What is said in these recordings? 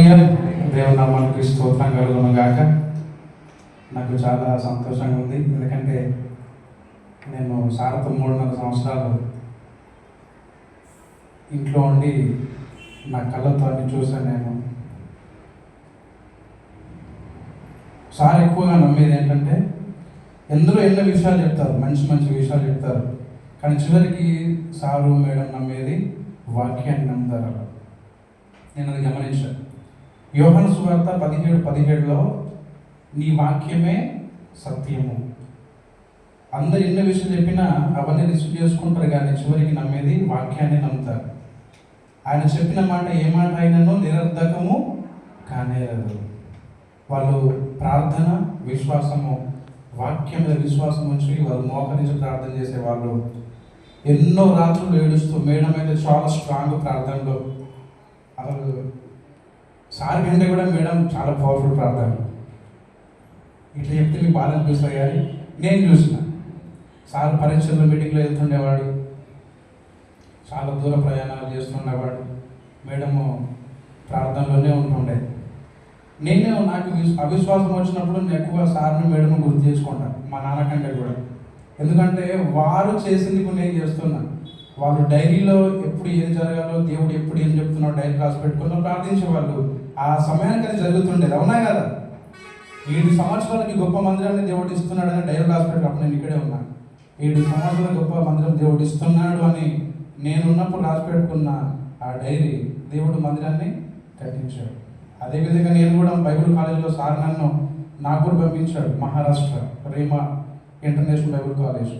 హల్లెలూయా. దేవుని నామానికి స్తోత్రం కలుగును గాక. నాకు చాలా సంతోషంగా ఉంది, ఎందుకంటే నేను సార్తో 3.5 సంవత్సరాలు ఇంట్లో ఉండి నా కళ్ళతో అన్ని చూసాను. నేను సార్ ఎక్కువగా నమ్మేది ఏంటంటే, ఎందరో ఎన్నో విషయాలు చెప్తారు, మంచి మంచి విషయాలు చెప్తారు, కానీ చివరికి సారు మేడం నమ్మేది వాక్యాన్ని నమ్ముతారు. నేను అది గమనించాను. యోహాను సువార్త 17:17లో నీ వాక్యమే సత్యము. అందరు ఎన్నో విషయాలు చెప్పినా అవన్నీ రిసీవ్ చేసుకుంటారు, కానీ చివరికి నమ్మేది వాక్యాన్ని నమ్ముతారు. ఆయన చెప్పిన మాట ఏ మాట అయినను నిరర్ధకము కానేరదు. వాళ్ళు ప్రార్థన, విశ్వాసము, వాక్యం మీద విశ్వాసం ఉంచి వాళ్ళు మోకరించి ప్రార్థన చేసేవాళ్ళు. ఎన్నో రాత్రులు ఏడుస్తూ, మేడం అయితే చాలా స్ట్రాంగ్ ప్రార్థనలో. అసలు సార్ కంటే కూడా మేడం చాలా పవర్ఫుల్ ప్రార్థన. ఇట్లా చెప్తే మీకు బాధ అనిపిస్తుంది, కానీ నేను చూసిన సార్ పరీక్షల్లో మీటింగ్లో వెళ్తుండేవాడు, చాలా దూర ప్రయాణాలు చేస్తుండేవాడు, మేడము ప్రార్థనలోనే ఉంటుండే. నాకు అవిశ్వాసం వచ్చినప్పుడు నేను ఎక్కువ సార్ని మేడము గుర్తు చేసుకుంటాను, మా నాన్నకంటే కూడా. ఎందుకంటే వారు చేసింది ఇప్పుడు నేను చేస్తున్నా. వాళ్ళు డైరీలో ఎప్పుడు ఏం జరగాలో, దేవుడు ఎప్పుడు ఏం చెప్తున్నాడో డైరీ రాసి పెట్టుకున్నా ప్రార్థించేవాళ్ళు. ఆ సమయానికి అది జరుగుతుండేది, అవునా కదా? 7 సంవత్సరాలకి గొప్ప మందిరాన్ని దేవుడు ఇస్తున్నాడని డైరీ రాసి పెట్టుకుని, అప్పుడు నేను ఇక్కడే ఉన్నాను. 7 సంవత్సరాల గొప్ప మందిరం దేవుడు ఇస్తున్నాడు అని నేనున్నప్పుడు రాసి పెట్టుకున్న ఆ డైరీ దేవుడు మందిరాన్ని కట్టించాడు. అదేవిధంగా నేను కూడా బైబిల్ కాలేజీలో సార్ నన్ను నాగూర్ పంపించాడు, మహారాష్ట్ర రేమా ఇంటర్నేషనల్ బైబిల్ కాలేజ్.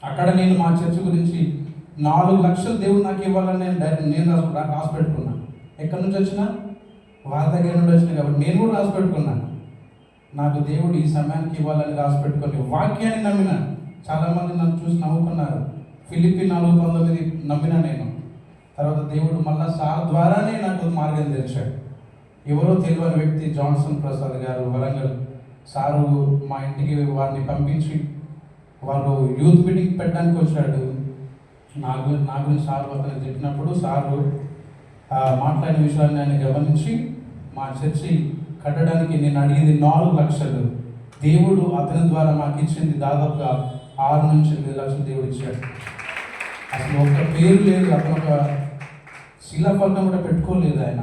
అక్కడ నేను మా చర్చ్ గురించి 4 లక్షలు దేవుడు నాకు ఇవ్వాలని నేను రాసి పెట్టుకున్నాను. ఎక్కడి నుంచి వచ్చినా వారి దగ్గర నుండి వచ్చినాయి కాబట్టి నేను కూడా రాసి పెట్టుకున్నాను. నాకు దేవుడు ఈ సమయానికి ఇవ్వాలని రాసి పెట్టుకొని వాక్యాన్ని నమ్మిన. చాలామంది నన్ను చూసి నవ్వుకున్నారు. ఫిలిప్పీ 4:19 నమ్మిన నేను. తర్వాత దేవుడు మళ్ళా సార్ ద్వారానే నాకు మార్గం తెరిచాడు. ఎవరో తెలియని వ్యక్తి జాన్సన్ ప్రసాద్ గారు, వరంగల్ సారు మా ఇంటికి వారిని పంపించి వాళ్ళు యూత్ మీటింగ్ పెట్టడానికి వచ్చాడు. నా గురించి సార్ అతను చెప్పినప్పుడు సారు మాట్లాడిన విషయాన్ని ఆయన గమనించి మా చర్చి కట్టడానికి నేను అడిగింది 4 లక్షలు. దేవుడు అతని ద్వారా మాకు ఇచ్చింది దాదాపుగా 6 నుంచి 8 లక్షలు దేవుడు ఇచ్చాడు. అసలు ఒక పేరు లేదు, అతను ఒక శిలాఫలకం కూడా పెట్టుకోలేదు ఆయన.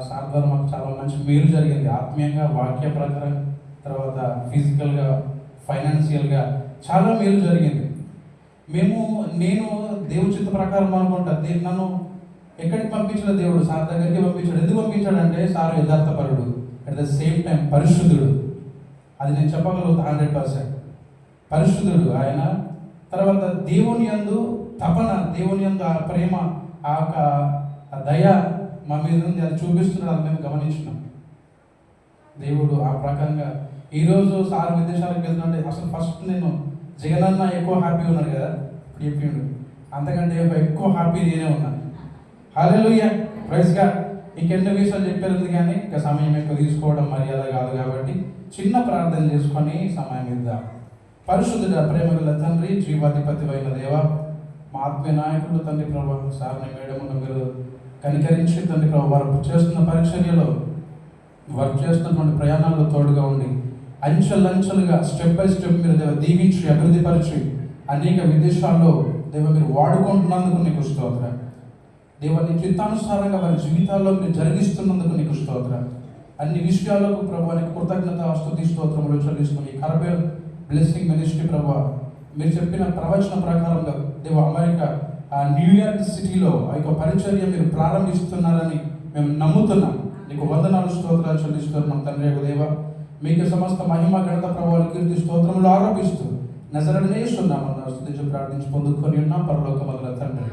సార్ ద్వారా మాకు చాలా మంచి మేలు జరిగింది, ఆత్మీయంగా, వాక్య ప్రకారం, తర్వాత ఫిజికల్గా, ఫైనాన్షియల్గా చాలా మేలు జరిగింది. నేను దేవుడి చిత్త ప్రకారం అనుకుంటా, నన్ను ఎక్కడికి పంపించాడు దేవుడు? సార్ దగ్గరికి పంపించాడు. ఎందుకు పంపించాడంటే సార్ యథార్థపరుడు, అట్ ద సేమ్ టైం పరిశుద్ధుడు. అది నేను చెప్పగలుగుతా 100%. పరిశుద్ధుడు ఆయన. తర్వాత దేవుని యందు తపన, దేవుని యందు ఆ ప్రేమ, ఆ దయ మా మీద ఉంది, అది చూపిస్తున్నాడు. అది మేము గమనించినాం. దేవుడు ఆ ప్రకారంగా ఈరోజు సార్ విదేశాలకు వెళ్తుంటే అసలు ఫస్ట్ నేను జగనన్న ఎక్కువ హ్యాపీ ఉన్నారు కదా, ఇప్పుడు చెప్పిండు, అంతకంటే ఎక్కువ హ్యాపీ నేనే ఉన్నాను. హల్లెలూయా, ప్రైజ్ గాడ్. ఇంకెన్నో విషయాలు చెప్పారు, కానీ ఇంకా సమయం ఎక్కువ తీసుకోవడం మర్యాద కాదు కాబట్టి చిన్న ప్రార్థన చేసుకొని సమయం ఇద్దాం. పరిశుద్ధుడ, ప్రేమగల తండ్రి, జీవాధిపతి అయిన దేవ, మా ఆత్మీయ నాయకులు తండ్రి ప్రభు, సార్ని మేడమును మీరు కనికరించి తండ్రి ప్రభు, వారు చేస్తున్న పరిచర్యలో, వారు చేస్తున్నటువంటి ప్రయాణాల్లో తోడుగా ఉండి అంచెలంచెలుగా స్టెప్ బై స్టెప్ మీరు దేవ దీవించి అభివృద్ధిపరిచి అనేక విదేశాల్లో దేవ మీరు వాడుకుంటున్నందుకు నీకు స్తోత్ర. దేవ నీ చిత్తానుసారంగా వారి జీవితాల్లో మీరు జరిగిస్తున్నందుకు నీకు స్తోత్ర. అన్ని విషయాలకు ప్రభువానికి కృతజ్ఞత స్తుతి స్తోత్రములు చెల్లిస్తున్నాం. ఈ కరబేల్ బ్లెస్సింగ్ మినిస్ట్రీ ప్రభు, మీరు చెప్పిన ప్రవచన ప్రకారంగా దేవ అమెరికా న్యూయార్క్ సిటీలో ఆ యొక్క పరిచర్య మీరు ప్రారంభిస్తున్నారని మేము నమ్ముతున్నాం. నీకు వందనాలు, స్తోత్రాలు చెల్లిస్తున్నాం తండ్రి యొక్క దేవ. మీకు సమస్త మహిమ, ఘనత, ప్రభావాలు, కీర్తి, స్తోత్రములు ఆరోపిస్తూ నజరేయుడైన యేసు నామమున స్తుతించి ప్రార్థించి పొందుకొని ఉన్నాం పరలోకమందున తండ్రి.